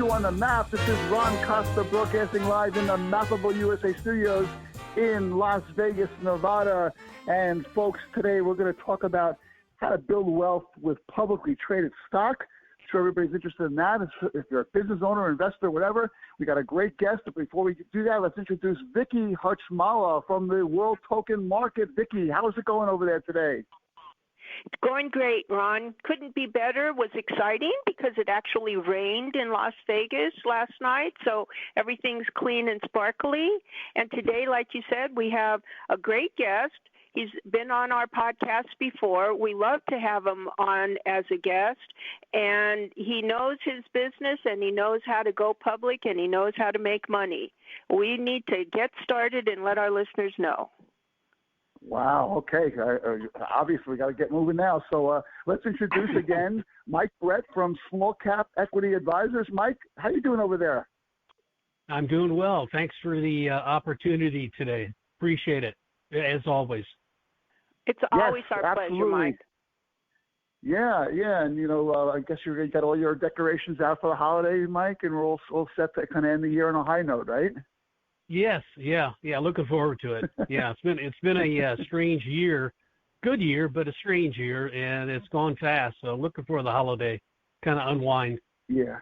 you on the map. This is Ron Costa broadcasting live in the Mappable USA studios in Las Vegas, Nevada. And folks, today we're going to talk about how to build wealth with publicly traded stock. I'm sure everybody's interested in that. If you're a business owner, investor, whatever, we got a great guest. But before we do that, let's introduce Vicky Harchmala from the World Token Market. Vicky, how is it going over there today? It's going great, Ron. Couldn't be better. Was exciting because it actually rained in Las Vegas last night, so everything's clean and sparkly. And today, like you said, we have a great guest. He's been on our podcast before. We love to have him on as a guest, and he knows his business, and he knows how to go public, and he knows how to make money. We need to get started and let our listeners know. Wow. Okay. Obviously, we got to get moving now. So let's introduce again Mike Brette from Small Cap Equity Advisors. Mike, how you doing over there? I'm doing well. Thanks for the opportunity today. Appreciate it, as always. It's always our pleasure, Mike. Yeah. And, I guess you got all your decorations out for the holidays, Mike, and we're all set to kind of end the year on a high note, right? Yes, yeah. Looking forward to it. Yeah, it's been a strange year, good year, but a strange year, and it's gone fast. So looking for the holiday, kind of unwind. Yeah,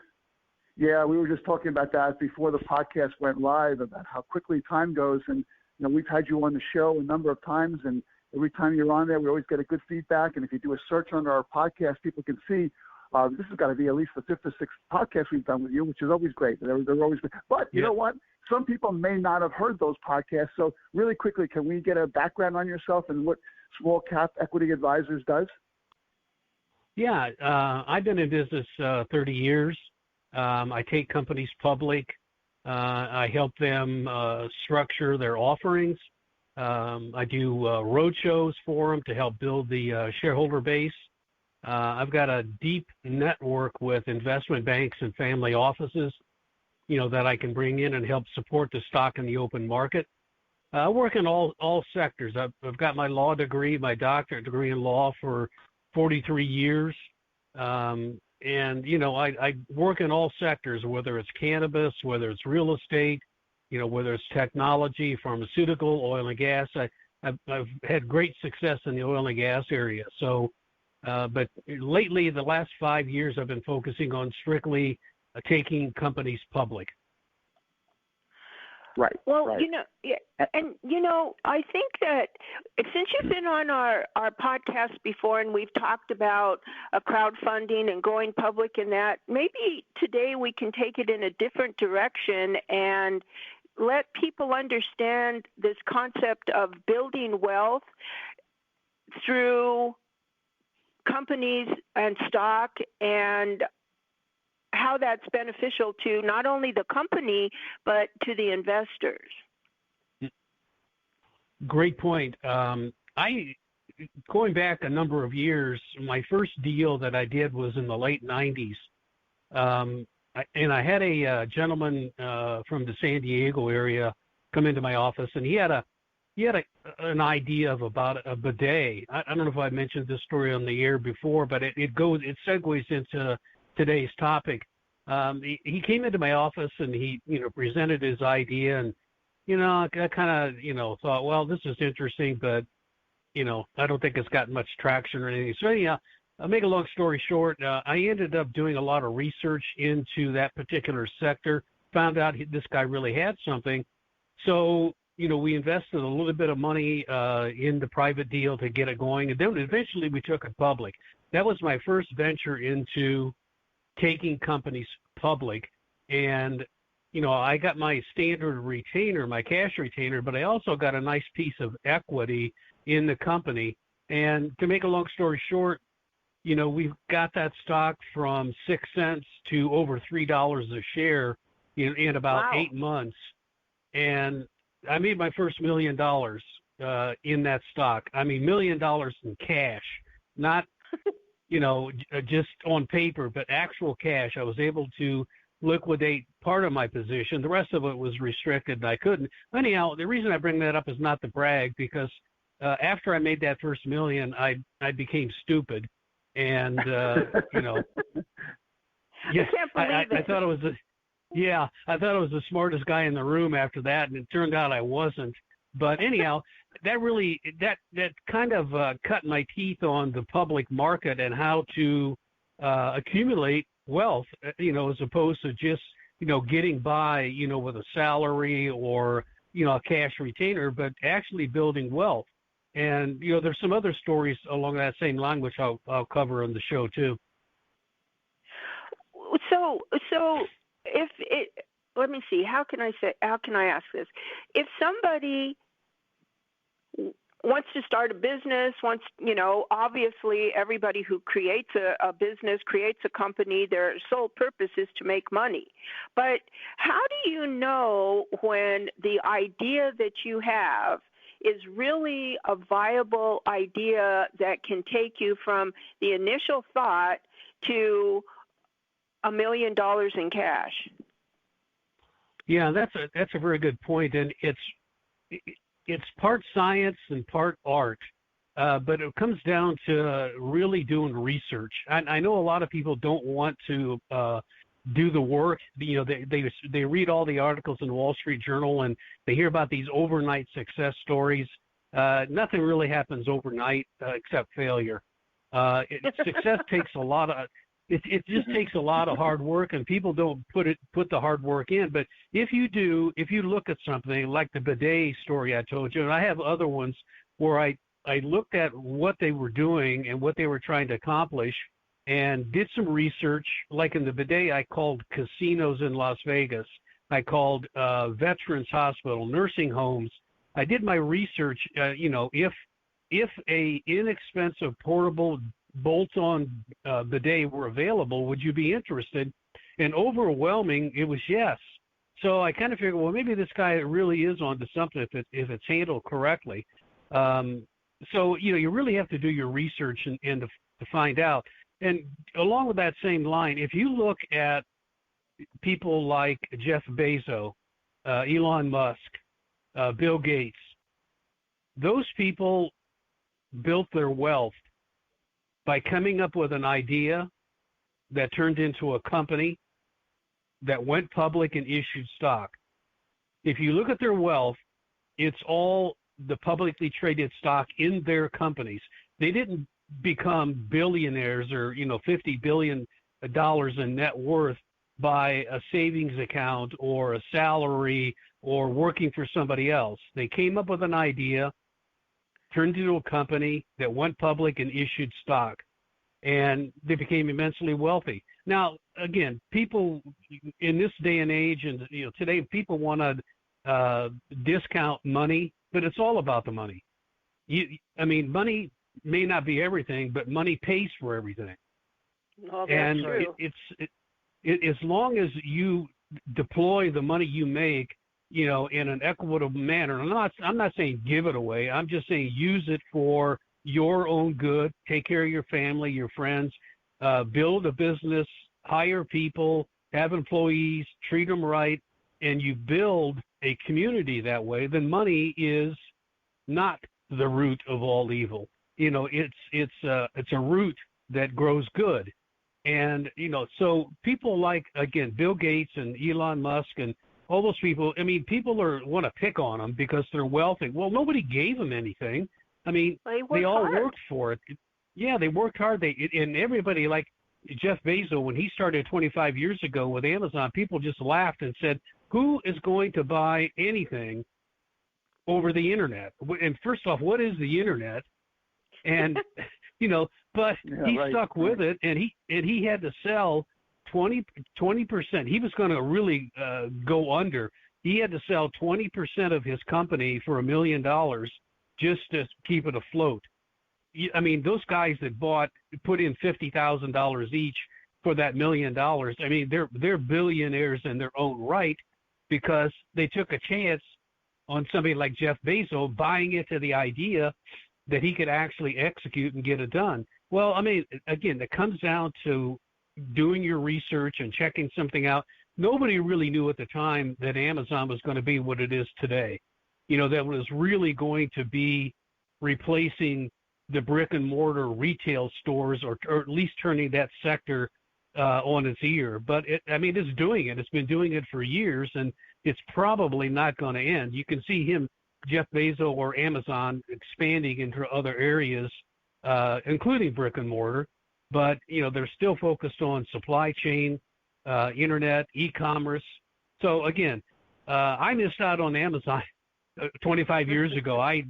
we were just talking about that before the podcast went live about how quickly time goes, and we've had you on the show a number of times, and every time you're on there, we always get a good feedback. And if you do a search under our podcast, people can see. This has got to be at least the fifth or sixth podcast we've done with you, which is always great. They're always good. But you know what? Some people may not have heard those podcasts. So really quickly, can we get a background on yourself and what Small Cap Equity Advisors does? Yeah, I've been in business 30 years. I take companies public. I help them structure their offerings. I do roadshows for them to help build the shareholder base. I've got a deep network with investment banks and family offices, that I can bring in and help support the stock in the open market. I work in all sectors. I've got my law degree, my doctorate degree in law for 43 years. And, I work in all sectors, whether it's cannabis, whether it's real estate, whether it's technology, pharmaceutical, oil and gas. I've had great success in the oil and gas area. So, but lately, the last 5 years, I've been focusing on strictly taking companies public. Right. Well, right. I think that since you've been on our podcast before and we've talked about crowdfunding and going public and that, maybe today we can take it in a different direction and let people understand this concept of building wealth through companies and stock and how that's beneficial to not only the company, but to the investors. Great point. Going back a number of years, my first deal that I did was in the late 90s. And I had a gentleman from the San Diego area come into my office, and he had an idea of about a bidet. I don't know if I mentioned this story on the air before, but it segues into today's topic. He came into my office and he, presented his idea, and, I kind of, thought, well, this is interesting, but, I don't think it's gotten much traction or anything. So anyhow, I'll make a long story short. I ended up doing a lot of research into that particular sector, found out this guy really had something. So, we invested a little bit of money in the private deal to get it going, and then eventually we took it public. That was my first venture into taking companies public. And, I got my standard retainer, my cash retainer, but I also got a nice piece of equity in the company. And to make a long story short, we've got that stock from 6 cents to over $3 a share in about 8 months. And I made my first $1 million in that stock. I mean, $1 million in cash, not, just on paper, but actual cash. I was able to liquidate part of my position. The rest of it was restricted, and I couldn't. Anyhow, the reason I bring that up is not to brag, because after I made that first $1 million, I became stupid, and I can't believe it. I thought it was Yeah, I thought I was the smartest guy in the room after that, and it turned out I wasn't. But anyhow, that kind of cut my teeth on the public market and how to accumulate wealth, as opposed to just getting by, with a salary or a cash retainer, but actually building wealth. And there's some other stories along that same line which I'll cover on the show too. So if it, let me see, how can I ask this? If somebody wants to start a business, obviously everybody who creates a business, creates a company, their sole purpose is to make money. But how do you know when the idea that you have is really a viable idea that can take you from the initial thought to $1 million in cash? Yeah, that's a very good point, and it's part science and part art, but it comes down to really doing research. I know a lot of people don't want to do the work. They read all the articles in the Wall Street Journal and they hear about these overnight success stories. Nothing really happens overnight except failure. Success takes a lot of. It just takes a lot of hard work, and people don't put the hard work in. But if you look at something like the bidet story I told you, and I have other ones where I looked at what they were doing and what they were trying to accomplish and did some research. Like in the bidet, I called casinos in Las Vegas. I called veterans hospital, nursing homes. I did my research, if a inexpensive portable bolt-on bidet were available, would you be interested? And overwhelming, it was yes. So I kind of figured, well, maybe this guy really is onto something if it's handled correctly. So you really have to do your research and to find out. And along with that same line, if you look at people like Jeff Bezos, Elon Musk, Bill Gates, those people built their wealth by coming up with an idea that turned into a company that went public and issued stock. If you look at their wealth, it's all the publicly traded stock in their companies. They didn't become billionaires or, $50 billion in net worth by a savings account or a salary or working for somebody else. They came up with an idea, turned into a company that went public and issued stock, and they became immensely wealthy. Now, again, people in this day and age, and today, people want to discount money, but it's all about the money. Money may not be everything, but money pays for everything. Oh, that's and true. As long as you deploy the money you make, in an equitable manner. I'm not saying give it away. I'm just saying use it for your own good. Take care of your family, your friends, build a business, hire people, have employees, treat them right, and you build a community that way. Then money is not the root of all evil. It's a root that grows good. And, so people like, again, Bill Gates and Elon Musk and all those people, people want to pick on them because they're wealthy. Well, nobody gave them anything. They all worked for it. Yeah, they worked hard. And everybody, like Jeff Bezos, when he started 25 years ago with Amazon, people just laughed and said, who is going to buy anything over the internet? And first off, what is the internet? And, but he stuck with it, and he had to sell 20%. He was going to really go under. He had to sell 20% of his company for $1 million just to keep it afloat. Those guys that put in $50,000 each for that $1 million. They're billionaires in their own right because they took a chance on somebody like Jeff Bezos buying into the idea that he could actually execute and get it done. Well, again, it comes down to doing your research and checking something out. Nobody really knew at the time that Amazon was going to be what it is today. That was really going to be replacing the brick and mortar retail stores or at least turning that sector on its ear. But it's doing it. It's been doing it for years, and it's probably not going to end. You can see him, Jeff Bezos or Amazon, expanding into other areas, including brick and mortar. But they're still focused on supply chain, internet, e-commerce. So again, I missed out on Amazon 25 years ago. I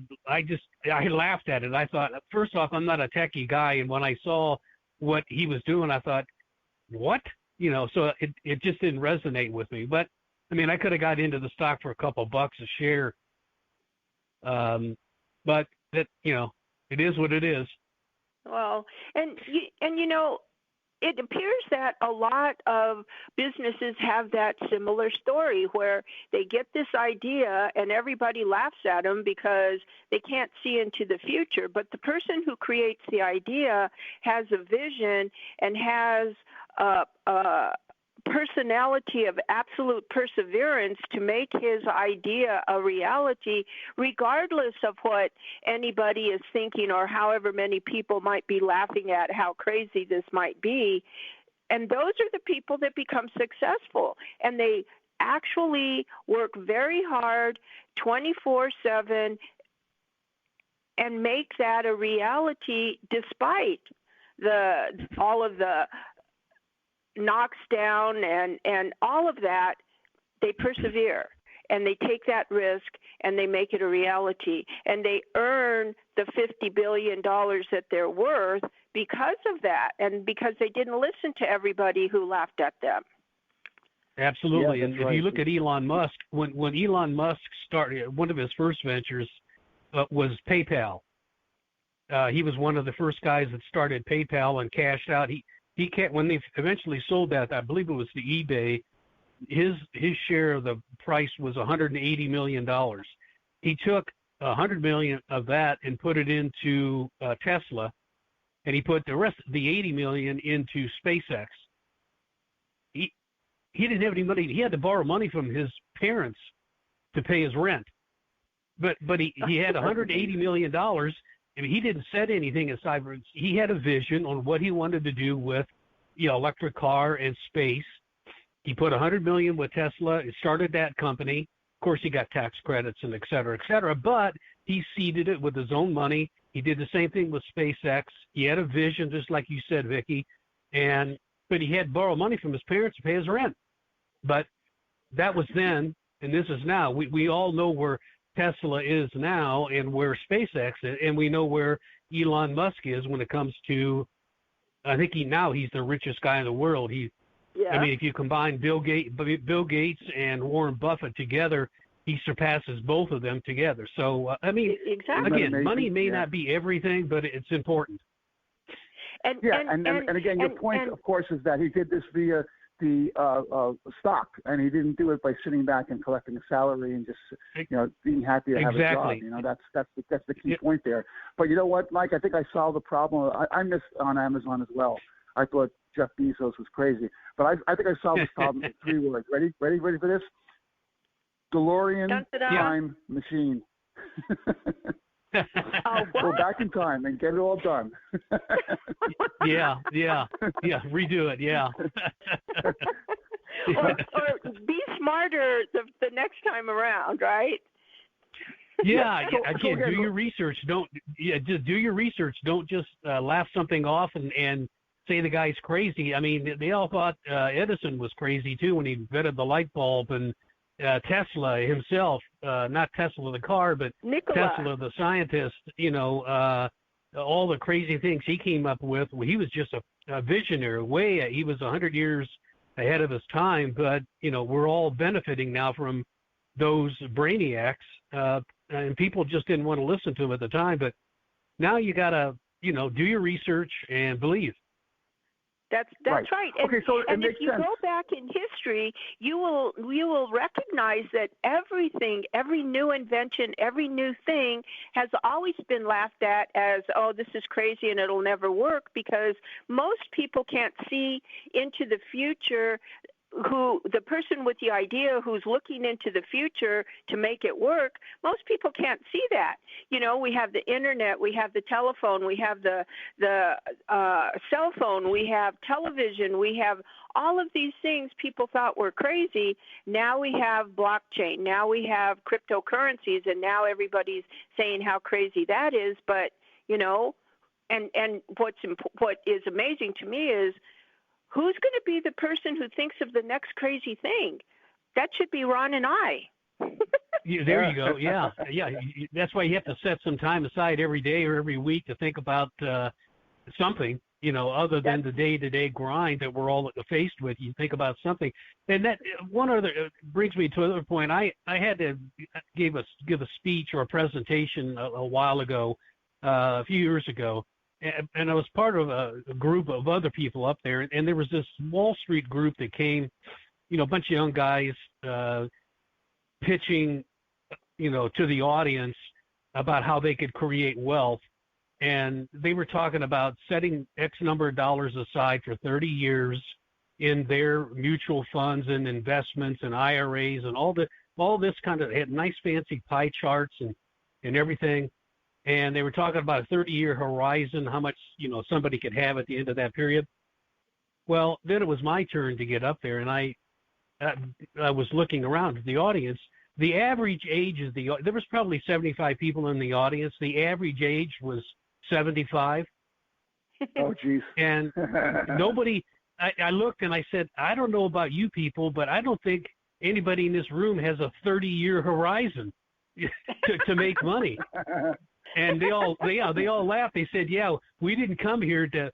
laughed at it. I thought, first off, I'm not a techie guy, and when I saw what he was doing, I thought, what? So it just didn't resonate with me. But I could have got into the stock for a couple bucks a share. But that it is what it is. Well, and it appears that a lot of businesses have that similar story where they get this idea and everybody laughs at them because they can't see into the future. But the person who creates the idea has a vision and has a personality of absolute perseverance to make his idea a reality, regardless of what anybody is thinking or however many people might be laughing at how crazy this might be. And those are the people that become successful, and they actually work very hard 24/7 and make that a reality despite all of the knocks down and all of that. They persevere and they take that risk and they make it a reality, and they earn the $50 billion that they're worth because of that, and because they didn't listen to everybody who laughed at them. Absolutely. Yeah, And right. if you look at Elon Musk, when Elon Musk started, one of his first ventures was PayPal. He was one of the first guys that started PayPal and cashed out. He can't, when they eventually sold that, I believe it was to eBay, his share of the price was $180 million. He took $100 million of that and put it into Tesla, and he put the rest, the $80 million, into SpaceX. He didn't have any money. He had to borrow money from his parents to pay his rent. But he had $180 million. He didn't set anything aside. He had a vision on what he wanted to do with electric car and space. He put $100 million with Tesla. He started that company. Of course, he got tax credits and et cetera, but he seeded it with his own money. He did the same thing with SpaceX. He had a vision, just like you said, Vicki, but he had to borrow money from his parents to pay his rent. But that was then, and this is now. We all know where Tesla is now and where SpaceX is, and we know where Elon Musk is when it comes to, I think he's the richest guy in the world. If you combine Bill Gates and Warren Buffett together, he surpasses both of them together. So, exactly. Again, money may not be everything, but it's important. And again, your point, of course, is that he did this via the stock, and he didn't do it by sitting back and collecting a salary and just being happy to have a job. That's the key point there. But you know what, Mike? I think I solved the problem. I missed on Amazon as well. I thought Jeff Bezos was crazy, but I think I solved this problem in 3 words. Ready for this? DeLorean time machine. Go back in time and get it all done. Yeah. Redo it. Yeah. or be smarter the next time around, right? Yeah. Again, do your research. Just do your research. Don't just laugh something off and say the guy's crazy. They all thought Edison was crazy too when he invented the light bulb, and Tesla himself, not Tesla the car, but Nikola. Tesla the scientist, all the crazy things he came up with. He was just a visionary. He was 100 years ahead of his time, but, we're all benefiting now from those brainiacs, and people just didn't want to listen to him at the time. But now you got to, do your research and believe. That's right. And if you go back in history, you will recognize that every new invention, every new thing has always been laughed at as, oh, this is crazy and it'll never work, because most people can't see into the future the person with the idea who's looking into the future to make it work, most people can't see that. We have the internet, we have the telephone, we have the cell phone, we have television, we have all of these things people thought were crazy. Now we have blockchain, now we have cryptocurrencies, and now everybody's saying how crazy that is. But, and what is amazing to me is, who's going to be the person who thinks of the next crazy thing? That should be Ron and I. Yeah, there you go. Yeah. That's why you have to set some time aside every day or every week to think about something, other than the day-to-day grind that we're all faced with. You think about something. And that one other brings me to another point. I had to give a speech or a presentation a while ago, a few years ago. And I was part of a group of other people up there, and there was this Wall Street group that came, a bunch of young guys pitching, to the audience about how they could create wealth. And they were talking about setting X number of dollars aside for 30 years in their mutual funds and investments and IRAs and all this kind of, had nice fancy pie charts and everything. And they were talking about a 30-year horizon, how much, somebody could have at the end of that period. Well, then it was my turn to get up there, and I was looking around at the audience. The average age of there was probably 75 people in the audience. The average age was 75. Oh, geez. And nobody, I looked and I said, I don't know about you people, but I don't think anybody in this room has a 30-year horizon to make money. And they all laughed. They said, "Yeah, we didn't come here to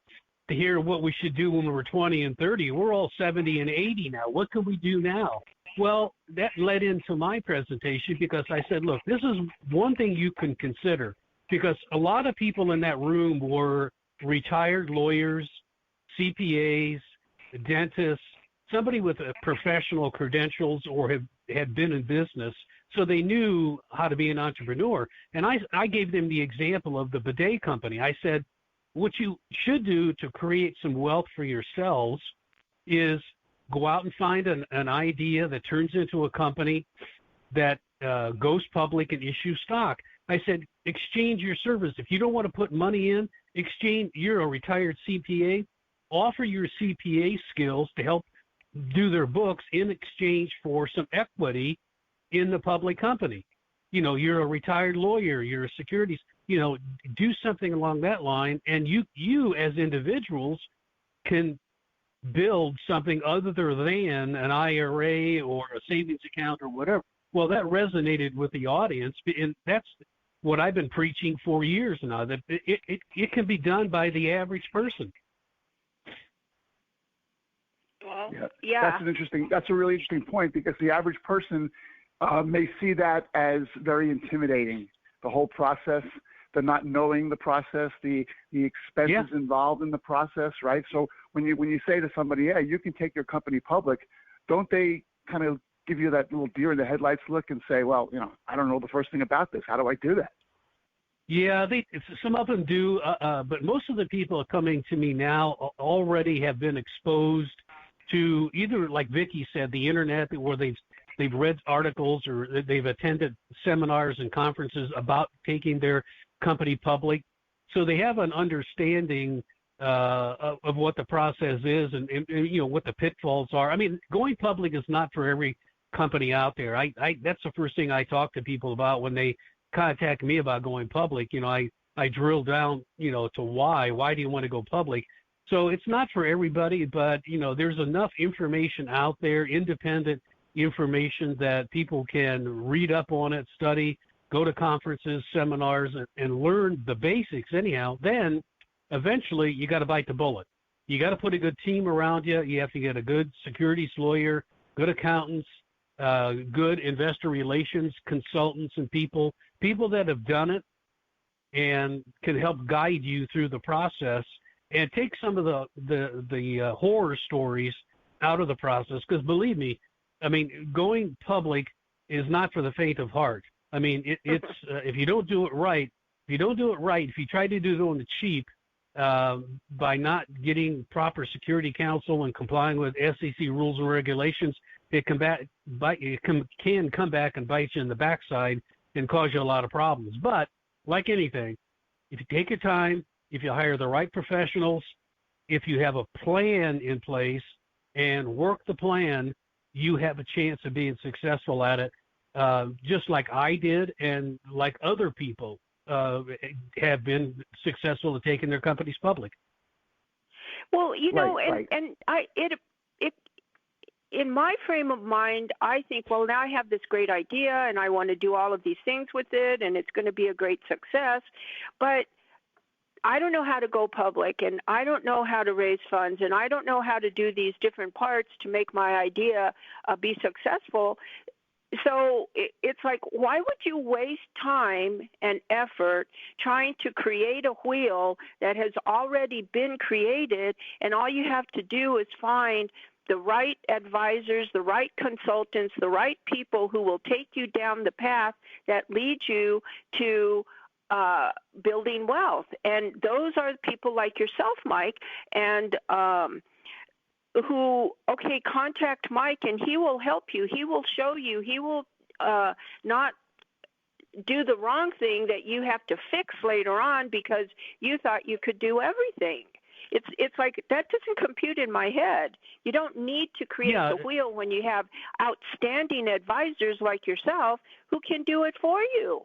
hear what we should do when we were 20 and 30. We're all 70 and 80 now. What can we do now?" Well, that led into my presentation, because I said, "Look, this is one thing you can consider," because a lot of people in that room were retired lawyers, CPAs, dentists, somebody with professional credentials or had been in business. So they knew how to be an entrepreneur. And I gave them the example of the bidet company. I said, what you should do to create some wealth for yourselves is go out and find an idea that turns into a company that goes public and issues stock. I said, exchange your service. If you don't want to put money in, you're a retired CPA, offer your CPA skills to help do their books in exchange for some equity in the public company. You're a retired lawyer, you're a securities, do something along that line, and you as individuals can build something other than an IRA or a savings account or whatever. Well, that resonated with the audience, and that's what I've been preaching for years now, that it can be done by the average person. Well, yeah. That's a really interesting point, because the average person may see that as very intimidating, the whole process, the not knowing the process, the expenses involved in the process, right? So when you say to somebody, yeah, you can take your company public, don't they kind of give you that little deer in the headlights look and say, well, I don't know the first thing about this. How do I do that? Yeah, some of them do, but most of the people coming to me now already have been exposed to either, like Vicki said, the internet, where they've read articles or they've attended seminars and conferences about taking their company public. So they have an understanding of what the process is and what the pitfalls are. I mean, going public is not for every company out there. That's the first thing I talk to people about when they contact me about going public. I drill down, to why do you want to go public? So it's not for everybody, but there's enough information out there, independent information, that people can read up on it, study, go to conferences, seminars, and learn the basics anyhow. Then eventually you got to bite the bullet. You got to put a good team around you. You have to get a good securities lawyer, good accountants, good investor relations consultants, and people that have done it and can help guide you through the process and take some of the horror stories out of the process. Because believe me, I mean, going public is not for the faint of heart. I mean, it's if you don't do it right, if you try to do it on the cheap, by not getting proper security counsel and complying with SEC rules and regulations, it can come back and bite you in the backside and cause you a lot of problems. But like anything, if you take your time, if you hire the right professionals, if you have a plan in place and work the plan, you have a chance of being successful at it, just like I did and like other people have been successful at taking their companies public. Well, you know, Right. and in my frame of mind, I think, well, now I have this great idea and I want to do all of these things with it and it's going to be a great success, but I don't know how to go public and I don't know how to raise funds and I don't know how to do these different parts to make my idea be successful. So it's like, why would you waste time and effort trying to create a wheel that has already been created, and all you have to do is find the right advisors, the right consultants, the right people who will take you down the path that leads you to building wealth. And those are people like yourself, Mike, and who, okay, contact Mike and he will help you. He will show you. He will not do the wrong thing that you have to fix later on because you thought you could do everything. It's like that doesn't compute in my head. You don't need to create the wheel when you have outstanding advisors like yourself who can do it for you.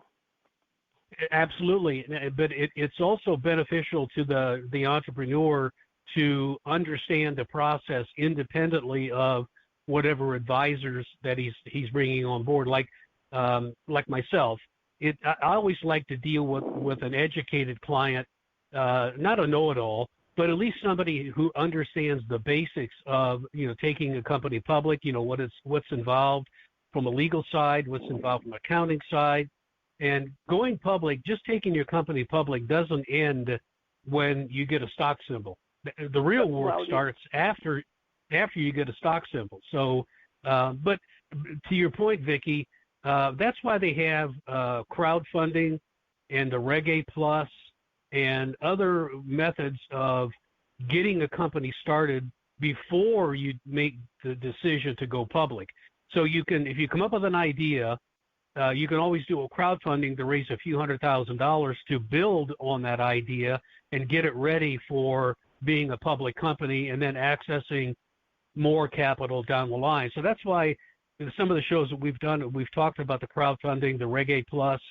Absolutely, but it's also beneficial to the entrepreneur to understand the process independently of whatever advisors that he's bringing on board. Like myself, I always like to deal with an educated client, not a know-it-all, but at least somebody who understands the basics of taking a company public. What's involved from a legal side, what's involved from an accounting side. And going public, just taking your company public doesn't end when you get a stock symbol. The real work starts after you get a stock symbol. So, but to your point, Vicki, that's why they have crowdfunding and the Reg A Plus and other methods of getting a company started before you make the decision to go public. So you can, if you come up with an idea, you can always do a crowdfunding to raise a few $100,000 to build on that idea and get it ready for being a public company and then accessing more capital down the line. So that's why in some of the shows that we've done, we've talked about the crowdfunding, the Reg A Plus,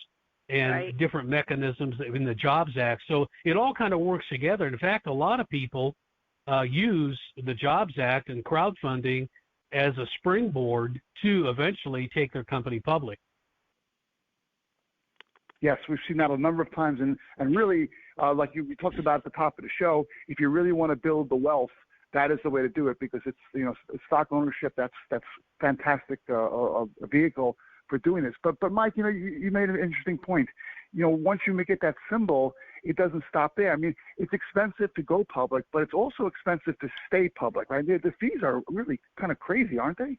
and different mechanisms in the Jobs Act. So it all kind of works together. In fact, a lot of people use the Jobs Act and crowdfunding as a springboard to eventually take their company public. Yes, we've seen that a number of times, and really, like we talked about at the top of the show, if you really want to build the wealth, that is the way to do it because it's stock ownership. That's fantastic, a vehicle for doing this. But Mike, you made an interesting point. Once you get that symbol, it doesn't stop there. I mean, it's expensive to go public, but it's also expensive to stay public, right? The fees are really kind of crazy, aren't they?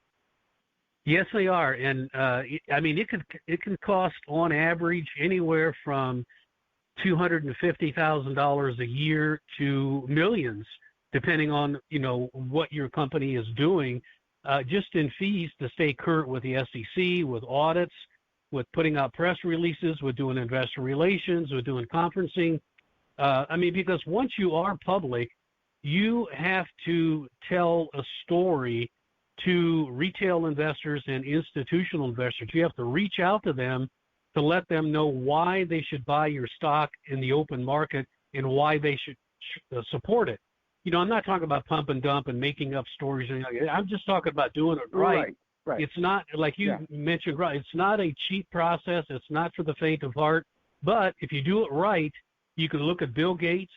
Yes, they are, and I mean it can cost on average anywhere from $250,000 a year to millions, depending on what your company is doing, just in fees to stay current with the SEC, with audits, with putting out press releases, with doing investor relations, with doing conferencing. I mean, because once you are public, you have to tell a story to retail investors and institutional investors. You have to reach out to them to let them know why they should buy your stock in the open market and why they should support it. I'm not talking about pump and dump and making up stories. I'm just talking about doing it right. Right. It's not, like you mentioned, right, it's not a cheap process. It's not for the faint of heart. But if you do it right, you can look at Bill Gates,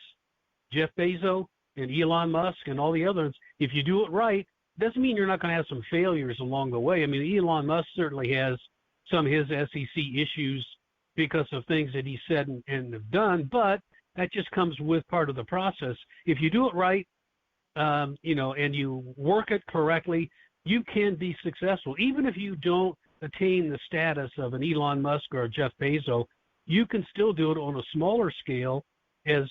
Jeff Bezos, and Elon Musk and all the others. If you do it right, doesn't mean you're not going to have some failures along the way. I mean, Elon Musk certainly has some of his SEC issues because of things that he said and have done, but that just comes with part of the process. If you do it right, and you work it correctly, you can be successful. Even if you don't attain the status of an Elon Musk or a Jeff Bezos, you can still do it on a smaller scale as,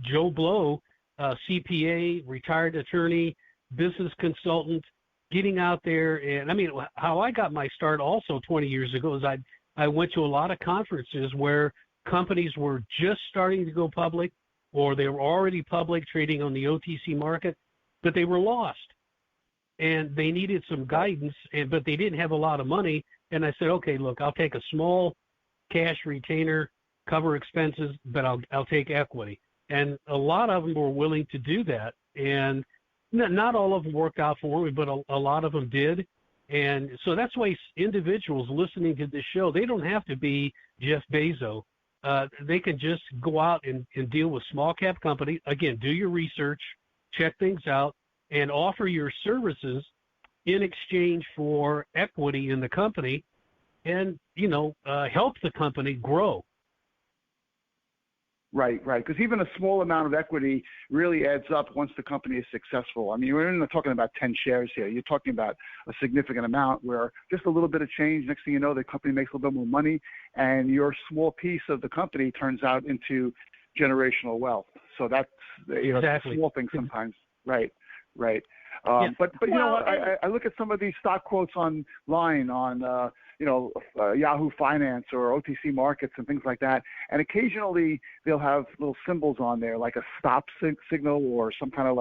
Joe Blow, CPA, retired attorney, business consultant, getting out there. And I mean, how I got my start also 20 years ago is I went to a lot of conferences where companies were just starting to go public, or they were already public, trading on the OTC market, but they were lost. And they needed some guidance, but they didn't have a lot of money. And I said, okay, look, I'll take a small cash retainer, cover expenses, but I'll take equity. And a lot of them were willing to do that. And not all of them worked out for me, but a lot of them did. And so that's why individuals listening to this show, they don't have to be Jeff Bezos. They can just go out and deal with small cap companies. Again, do your research, check things out, and offer your services in exchange for equity in the company, and help the company grow. Right. Because even a small amount of equity really adds up once the company is successful. I mean, we're not talking about 10 shares here. You're talking about a significant amount where just a little bit of change, next thing you know, the company makes a little bit more money, and your small piece of the company turns out into generational wealth. So that's, exactly. a small thing sometimes. Right. But you know what? I look at some of these stock quotes online on Yahoo Finance or OTC Markets and things like that, and occasionally they'll have little symbols on there like a stop signal or some kind of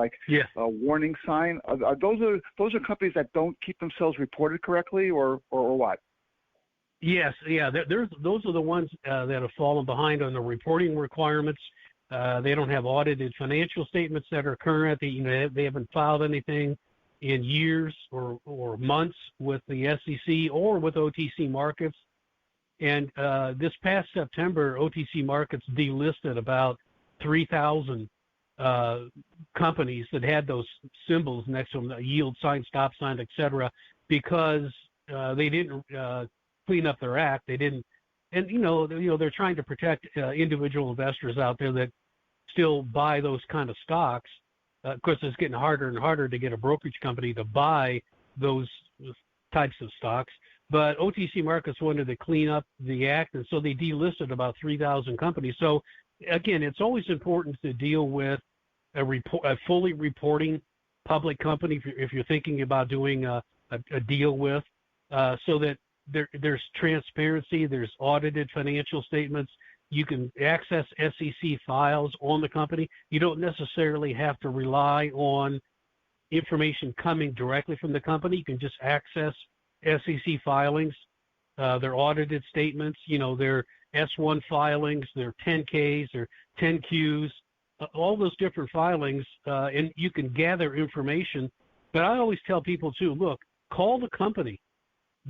a warning sign. Those are companies that don't keep themselves reported correctly, or what? Yes, yeah. Those are the ones that have fallen behind on the reporting requirements. They don't have audited financial statements that are current. They haven't filed anything in years or months with the SEC or with OTC Markets. And this past September, OTC Markets delisted about 3,000 companies that had those symbols next to them, the yield sign, stop sign, et cetera, because they didn't clean up their act. They didn't. And, they're trying to protect individual investors out there that still buy those kind of stocks. Of course, it's getting harder and harder to get a brokerage company to buy those types of stocks. But OTC Markets wanted to clean up the act, and so they delisted about 3,000 companies. So, again, it's always important to deal with a fully reporting public company if you're thinking about doing a deal with, so that there's transparency, there's audited financial statements. You can access SEC files on the company. You don't necessarily have to rely on information coming directly from the company. You can just access SEC filings, their audited statements, their S1 filings, their 10Ks, their 10Qs, all those different filings, and you can gather information. But I always tell people, too, look, call the company.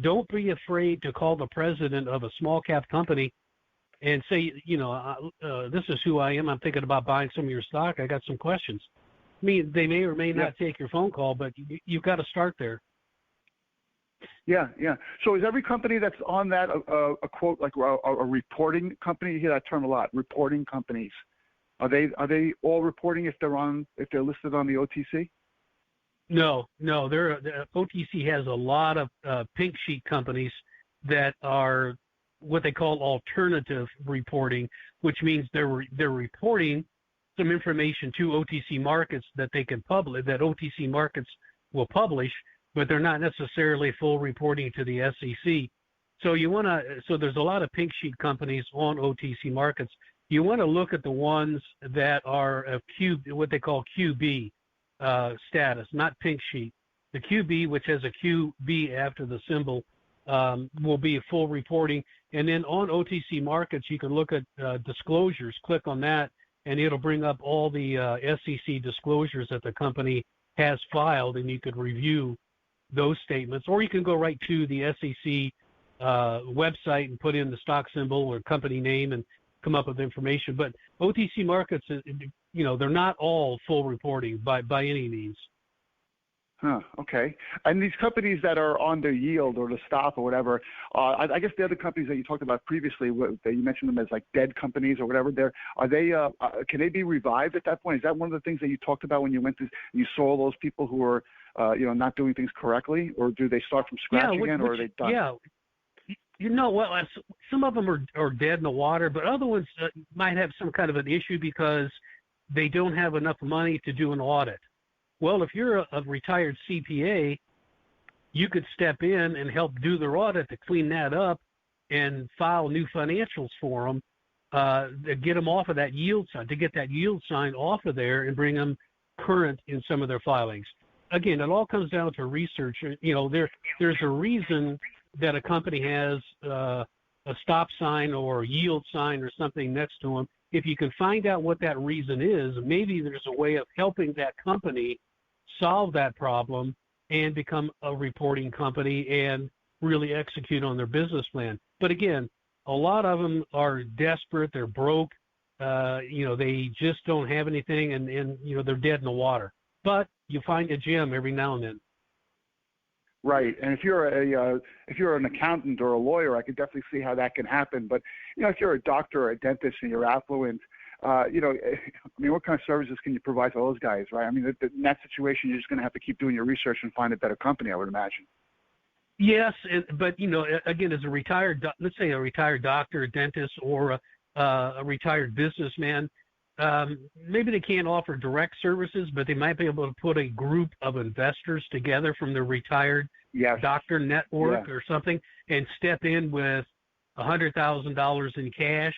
Don't be afraid to call the president of a small cap company and say, this is who I am. I'm thinking about buying some of your stock. I got some questions. I mean, they may or may not take your phone call, but you've got to start there. Yeah. So is every company that's on that a quote like a reporting company? You hear that term a lot. Reporting companies. Are they all reporting if they're listed on the OTC? No. The OTC has a lot of pink sheet companies that are what they call alternative reporting, which means they're reporting some information to OTC Markets that they can publish, that OTC Markets will publish, but they're not necessarily full reporting to the SEC. So so there's a lot of pink sheet companies on OTC Markets. You want to look at the ones that are what they call QB status, not pink sheet. The QB, which has a QB after the symbol, will be full reporting. And then on OTC Markets, you can look at disclosures. Click on that, and it'll bring up all the SEC disclosures that the company has filed, and you could review those statements. Or you can go right to the SEC website and put in the stock symbol or company name and come up with information. But OTC Markets, they're not all full reporting by any means. Huh, okay. And these companies that are on the yield or the stop or whatever, I guess the other companies that you talked about previously, that you mentioned them as like dead companies or whatever, can they be revived at that point? Is that one of the things that you talked about when you saw those people who were, not doing things correctly, or do they start from scratch again, or are they done? Well, some of them are dead in the water, but other ones might have some kind of an issue because they don't have enough money to do an audit. Well, if you're a retired CPA, you could step in and help do their audit to clean that up and file new financials for them, get them off of that yield sign, to get that yield sign off of there and bring them current in some of their filings. Again, it all comes down to research. There's a reason that a company has a stop sign or a yield sign or something next to them. If you can find out what that reason is, maybe there's a way of helping that company solve that problem and become a reporting company and really execute on their business plan. But again, a lot of them are desperate. They're broke. They just don't have anything, and they're dead in the water. But you find a gem every now and then. Right, and if you're an accountant or a lawyer, I could definitely see how that can happen. But if you're a doctor or a dentist and you're affluent, what kind of services can you provide to those guys, right? I mean, in that situation, you're just going to have to keep doing your research and find a better company, I would imagine. Yes, but again, as a retired, let's say a retired doctor, a dentist, or a retired businessman, maybe they can't offer direct services, but they might be able to put a group of investors together from the retired doctor network or something and step in with $100,000 in cash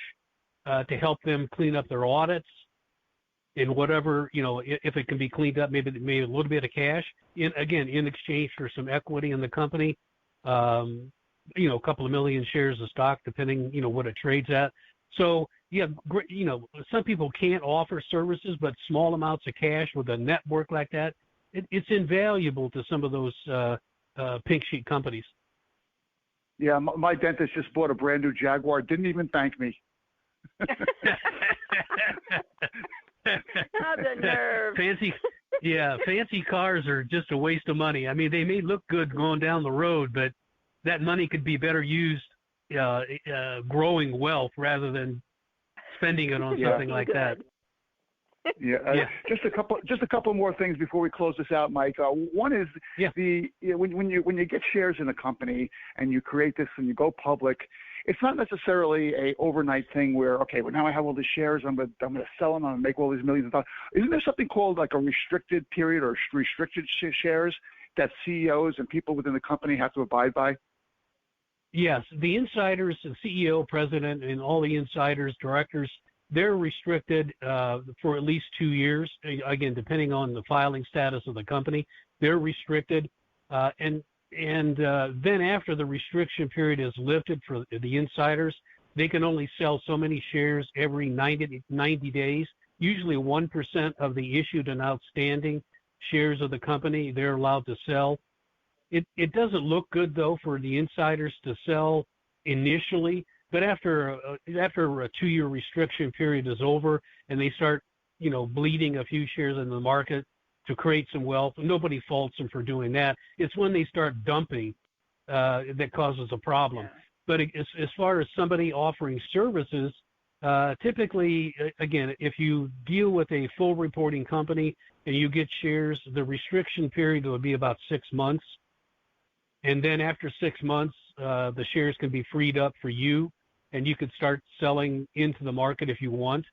to help them clean up their audits in whatever, if it can be cleaned up, maybe a little bit of cash in exchange for some equity in the company, a couple of million shares of stock, depending, what it trades at. So, some people can't offer services, but small amounts of cash with a network like that, it's invaluable to some of those pink sheet companies. Yeah, my dentist just bought a brand new Jaguar, didn't even thank me. Oh, the nerve. Fancy cars are just a waste of money. I mean, they may look good going down the road, but that money could be better used growing wealth rather than spending it on something like that. Just a couple more things before we close this out, Mike. One is when you get shares in a company and you create this and you go public, it's not necessarily a overnight thing where now I have all these shares, I'm going to sell them, I'm going to make all these millions of dollars. Isn't there something called like a restricted period or restricted shares that CEOs and people within the company have to abide by? Yes, the insiders, the CEO, president, and all the insiders, directors, they're restricted for at least 2 years. Again, depending on the filing status of the company, they're restricted. And then after the restriction period is lifted for the insiders, they can only sell so many shares every 90 days. Usually 1% of the issued and outstanding shares of the company they're allowed to sell. It doesn't look good, though, for the insiders to sell initially, but after a 2-year restriction period is over and they start, bleeding a few shares in the market to create some wealth, nobody faults them for doing that. It's when they start dumping that causes a problem. But as far as somebody offering services, typically, again, if you deal with a full reporting company and you get shares, the restriction period would be about 6 months. And then after 6 months, the shares can be freed up for you, and you could start selling into the market if you want.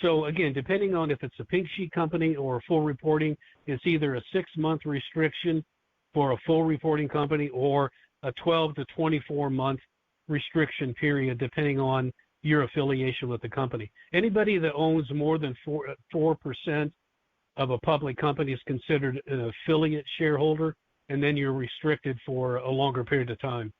So again, depending on if it's a pink sheet company or full reporting, it's either a 6-month restriction for a full reporting company or a 12 to 24-month restriction period, depending on your affiliation with the company. Anybody that owns more than 4% of a public company is considered an affiliate shareholder, and then you're restricted for a longer period of time.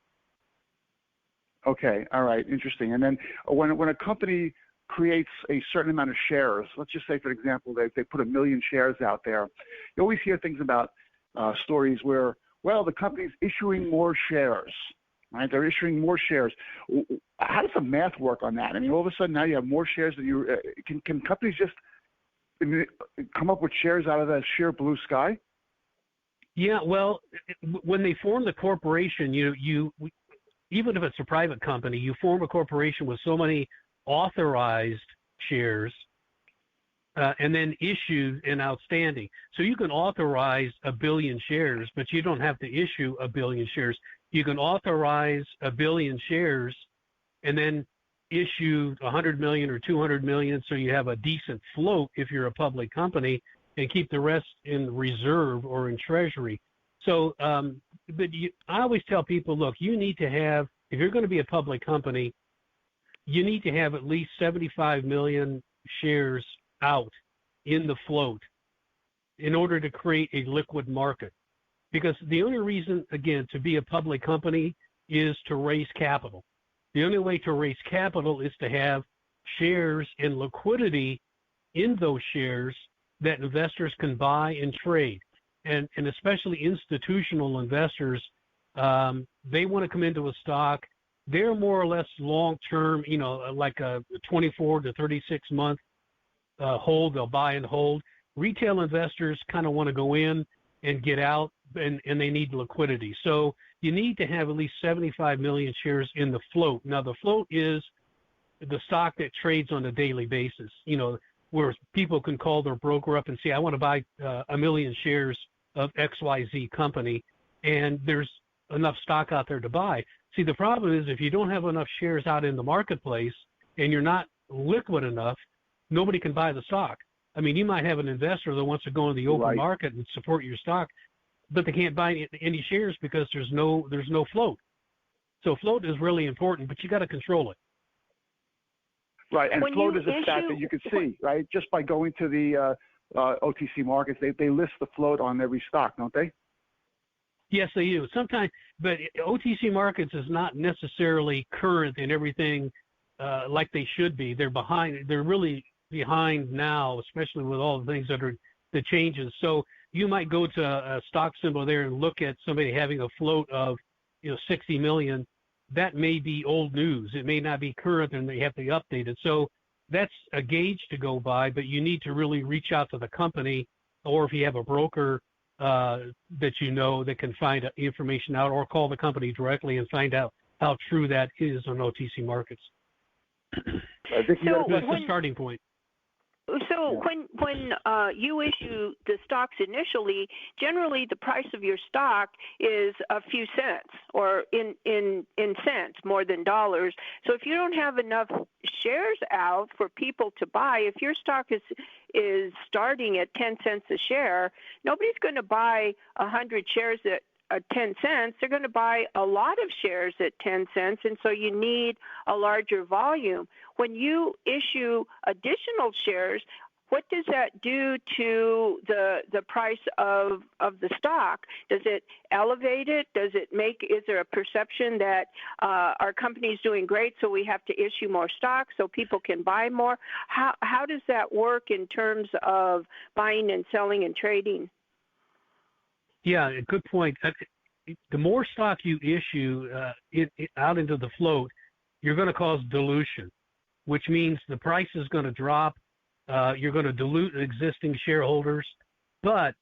Okay, all right, interesting. And then when a company creates a certain amount of shares, let's just say, for example, they put 1 million shares out there, you always hear things about stories where, the company's issuing more shares, right? They're issuing more shares. How does the math work on that? I mean, all of a sudden now you have more shares than you can companies just come up with shares out of that sheer blue sky? Yeah, well, when they form the corporation, you even if it's a private company, you form a corporation with so many authorized shares and then issued and outstanding. So you can authorize 1 billion shares, but you don't have to issue 1 billion shares. You can authorize 1 billion shares and then issue 100 million or 200 million so you have a decent float if you're a public company, and keep the rest in reserve or in treasury. So, I always tell people, look, you need to have, if you're going to be a public company, you need to have at least 75 million shares out in the float in order to create a liquid market. Because the only reason, again, to be a public company is to raise capital. The only way to raise capital is to have shares and liquidity in those shares that investors can buy and trade. And especially institutional investors, they want to come into a stock. They're more or less long-term, like a 24 to 36-month hold. They'll buy and hold. Retail investors kind of want to go in and get out, and they need liquidity. So you need to have at least 75 million shares in the float. Now, the float is the stock that trades on a daily basis, where people can call their broker up and say, I want to buy 1 million shares of XYZ company, and there's enough stock out there to buy. See, the problem is if you don't have enough shares out in the marketplace and you're not liquid enough, nobody can buy the stock. I mean, you might have an investor that wants to go in the open market and support your stock, but they can't buy any shares because there's no float. So float is really important, but you got to control it. Right, and float is a stat that you can see, right? Just by going to the OTC markets, they list the float on every stock, don't they? Yes, they do. Sometimes, but OTC markets is not necessarily current in everything like they should be. They're behind. They're really behind now, especially with all the things that are the changes. So you might go to a stock symbol there and look at somebody having a float of 60 million. That may be old news. It may not be current, and they have to update it. So that's a gauge to go by, but you need to really reach out to the company, or if you have a broker that that can find information out, or call the company directly and find out how true that is on OTC markets. I think that's the starting point. So when you issue the stocks initially, generally the price of your stock is a few cents, or in cents more than dollars. So if you don't have enough shares out for people to buy, if your stock is starting at 10 cents a share, nobody's going to buy 100 shares at 10 cents. They're going to buy a lot of shares at 10 cents, and so you need a larger volume. When you issue additional shares, what does that do to the price of the stock? Does it elevate it? Is there a perception that our company's doing great, so we have to issue more stock so people can buy more? How does that work in terms of buying and selling and trading? Yeah, good point. The more stock you issue out into the float, you're going to cause dilution, which means the price is going to drop. You're going to dilute existing shareholders. But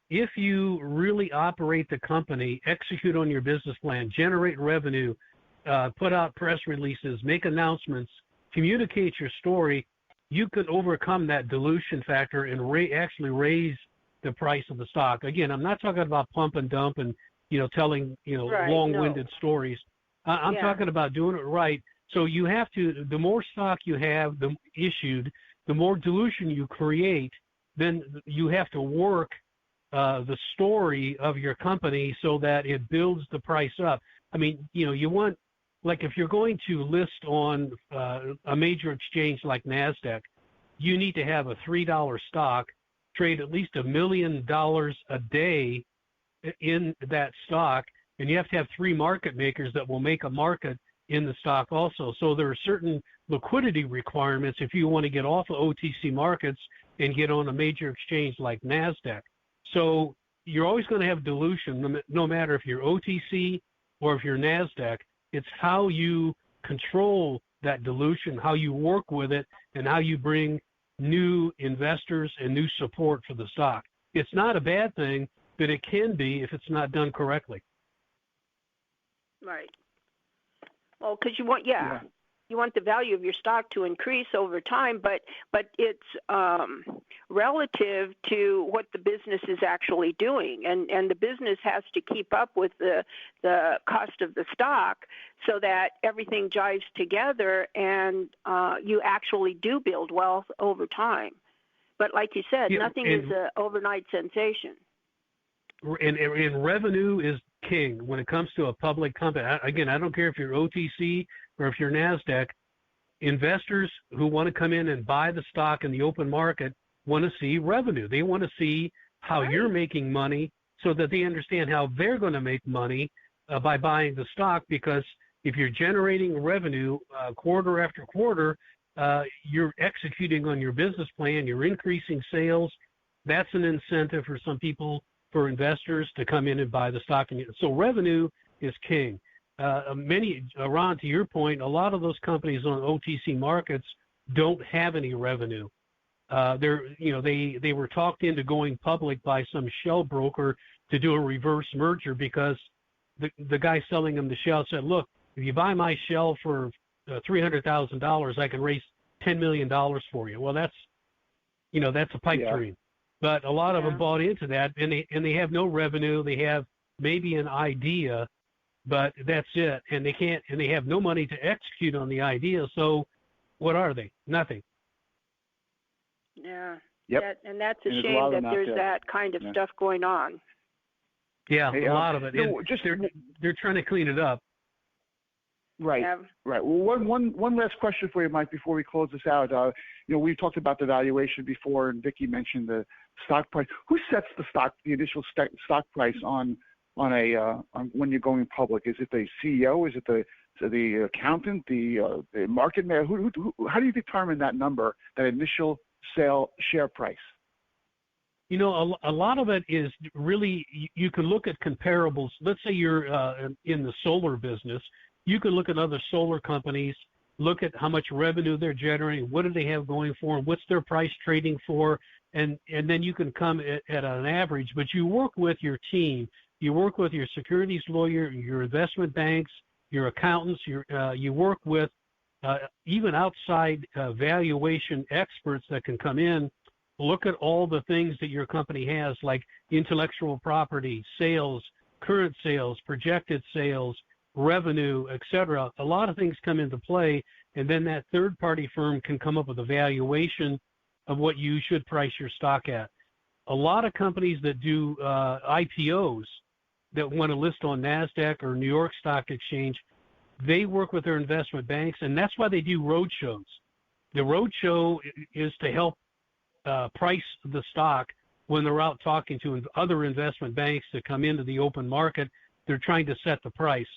if you really operate the company, execute on your business plan, generate revenue, put out press releases, make announcements, communicate your story, you could overcome that dilution factor and actually raise the price of the stock. Again, I'm not talking about pump and dump and telling long-winded stories. I'm talking about doing it right. So you have to. The more stock you have issued, the more dilution you create. Then you have to work the story of your company so that it builds the price up. I mean, you want, like, if you're going to list on a major exchange like NASDAQ, you need to have a $3 stock, trade at least $1 million a day in that stock, and you have to have 3 market makers that will make a market in the stock also. So there are certain liquidity requirements if you want to get off of OTC markets and get on a major exchange like NASDAQ. So you're always going to have dilution, no matter if you're OTC or if you're NASDAQ. It's how you control that dilution, how you work with it, and how you bring new investors and new support for the stock. It's not a bad thing, but it can be if it's not done correctly. Right. Well, because you want, you want the value of your stock to increase over time, but it's relative to what the business is actually doing, and the business has to keep up with the cost of the stock so that everything jives together, and you actually do build wealth over time. But like you said, nothing is an overnight sensation. And revenue is king when it comes to a public company. Again, I don't care if you're OTC or if you're NASDAQ. Investors who want to come in and buy the stock in the open market want to see revenue. They want to see how you're making money so that they understand how they're going to make money by buying the stock, because if you're generating revenue quarter after quarter, you're executing on your business plan, you're increasing sales. That's an incentive for some people, for investors to come in and buy the stock. So revenue is king. Ron, to your point, a lot of those companies on OTC markets don't have any revenue. They were talked into going public by some shell broker to do a reverse merger, because the guy selling them the shell said, look, if you buy my shell for $300,000, I can raise $10 million for you. Well, that's a pipe dream. But a lot of them bought into that, and they have no revenue. They have maybe an idea, but that's it. And they have no money to execute on the idea. So what are they? Nothing. Yeah. Yep. And that's a shame that there's that kind of stuff going on. Yeah, a lot of it. They're trying to clean it up. Right. Yeah. Right. Well, one last question for you, Mike, before we close this out. We talked about the valuation before, and Vicki mentioned the stock price. Who sets the initial stock price on when you're going public? Is it the CEO? Is it the accountant? The market maker? How do you determine that number, that initial share price? A lot of it is really, you can look at comparables. Let's say you're in the solar business. You can look at other solar companies, look at how much revenue they're generating, what do they have going for them, what's their price trading for, and then you can come at an average. But you work with your team. You work with your securities lawyer, your investment banks, your accountants. You work with even outside valuation experts that can come in, look at all the things that your company has, like intellectual property, sales, current sales, projected sales, revenue, etc. A lot of things come into play, and then that third-party firm can come up with a valuation of what you should price your stock at. A lot of companies that do IPOs that want to list on NASDAQ or New York Stock Exchange, they work with their investment banks, and that's why they do roadshows. The roadshow is to help price the stock when they're out talking to other investment banks that come into the open market. They're trying to set the price.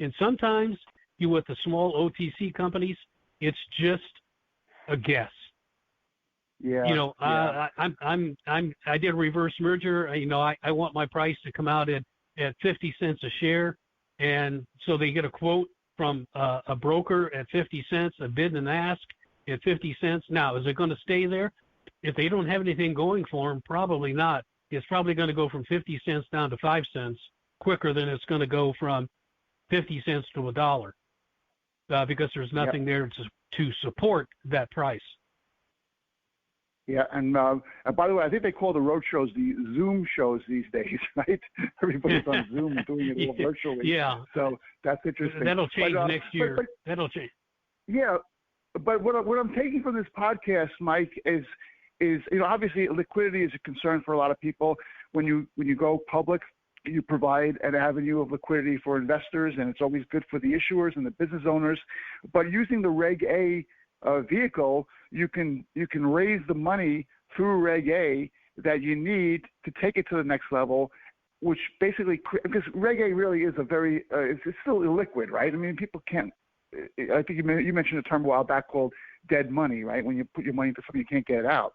And sometimes with the small OTC companies, it's just a guess. Yeah. I did a reverse merger. I want my price to come out at 50 cents a share, and so they get a quote from a broker at 50 cents, a bid and ask at 50 cents. Now, is it going to stay there? If they don't have anything going for them, probably not. It's probably going to go from 50 cents down to 5 cents quicker than it's going to go from 50 cents to $1, because there's nothing there to support that price. Yeah, and by the way, I think they call the road shows the Zoom shows these days, right? Everybody's on Zoom and doing it all virtually. Yeah. So that's interesting. That'll change next year. That'll change. Yeah, but what I'm taking from this podcast, Mike, is obviously liquidity is a concern for a lot of people. When you go public, you provide an avenue of liquidity for investors, and it's always good for the issuers and the business owners. But using the Reg A vehicle, you can raise the money through Reg A that you need to take it to the next level, which basically, because Reg A really is it's still illiquid, right? I mean, people can't. I think you mentioned a term a while back called dead money, right? When you put your money into something you can't get out.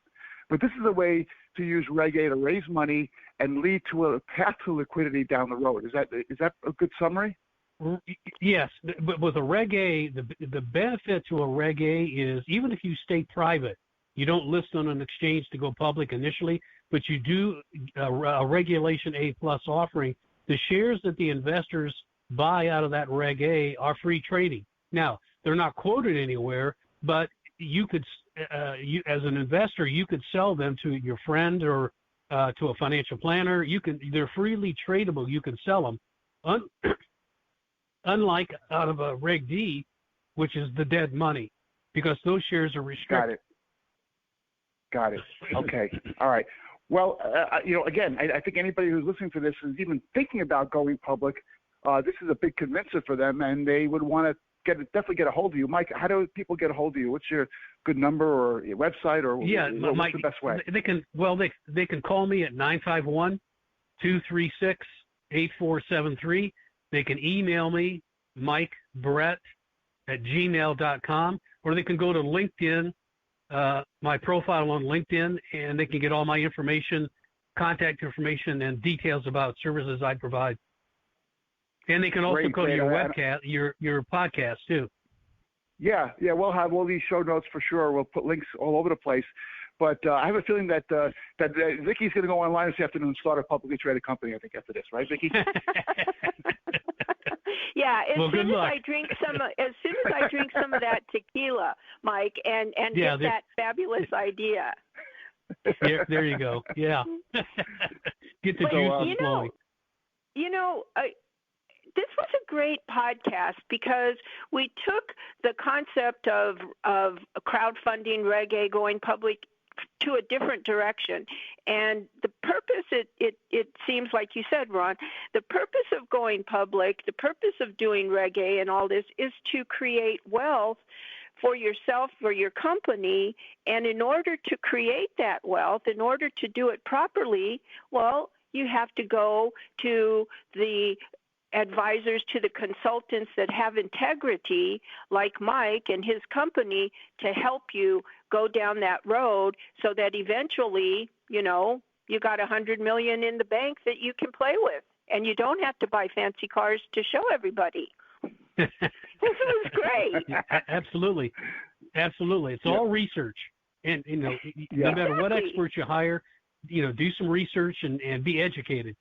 But this is a way to use Reg A to raise money and lead to a path to liquidity down the road. Is that a good summary? Yes, but with a Reg A, the benefit to a Reg A is, even if you stay private, you don't list on an exchange to go public initially, but you do a Regulation A+ offering. The shares that the investors buy out of that Reg A are free trading. Now, They're not quoted anywhere, but you could, as an investor, you could sell them to your friend or to a financial planner. They're freely tradable. You can sell them. Unlike out of a Reg D, which is the dead money, because those shares are restricted. Got it. Okay. All right. Well, again, I think anybody who's listening to this is even thinking about going public. This is a big convincer for them, and they would want to definitely get a hold of you. Mike, how do people get a hold of you? What's your good number or your website, or what's Mike, the best way? They can call me at 951-236-8473. They can email me, MikeBrette@gmail.com, or they can go to LinkedIn, my profile on LinkedIn, and they can get all my information, contact information, and details about services I provide. And they can also go to your webcast, your podcast too. Yeah, we'll have all these show notes for sure. We'll put links all over the place. But I have a feeling that Vicki's going to go online this afternoon and start a publicly traded company, I think, after this, right, Vicki? Yeah, as soon as luck. I drink some of that tequila, Mike, and get that fabulous idea. There you go. Yeah. Get the juices flowing. This was a great podcast because we took the concept of crowdfunding Reg A going public to a different direction. And the purpose, it seems like you said, Ron, the purpose of going public, the purpose of doing Reg A and all this is to create wealth for yourself, for your company. And in order to create that wealth, in order to do it properly, well, you have to go to the advisors, to the consultants that have integrity, like Mike and his company, to help you go down that road so that eventually, you got $100 million in the bank that you can play with, and you don't have to buy fancy cars to show everybody. This was great. Absolutely. It's all research, and no matter what experts you hire, do some research and be educated.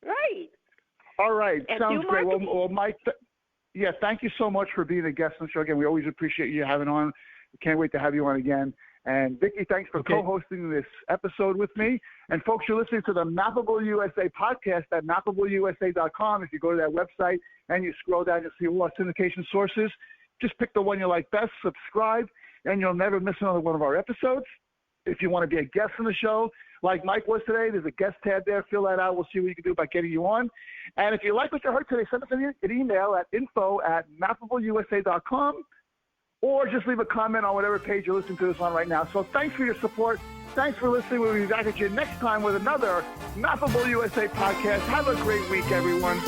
Right. All right, and sounds great. Well, Mike, thank you so much for being a guest on the show again. We always appreciate you having on. We can't wait to have you on again. And Vicki, thanks for co-hosting this episode with me. And folks, you're listening to the Mappable USA podcast at MappableUSA.com. If you go to that website and you scroll down, you'll see all our syndication sources. Just pick the one you like best, subscribe, and you'll never miss another one of our episodes. If you want to be a guest on the show, like Mike was today, there's a guest tab there. Fill that out. We'll see what you can do about getting you on. And if you like what you heard today, send us an email at info@MappableUSA.com, or just leave a comment on whatever page you're listening to this on right now. So thanks for your support. Thanks for listening. We'll be back at you next time with another Mappable USA podcast. Have a great week, everyone.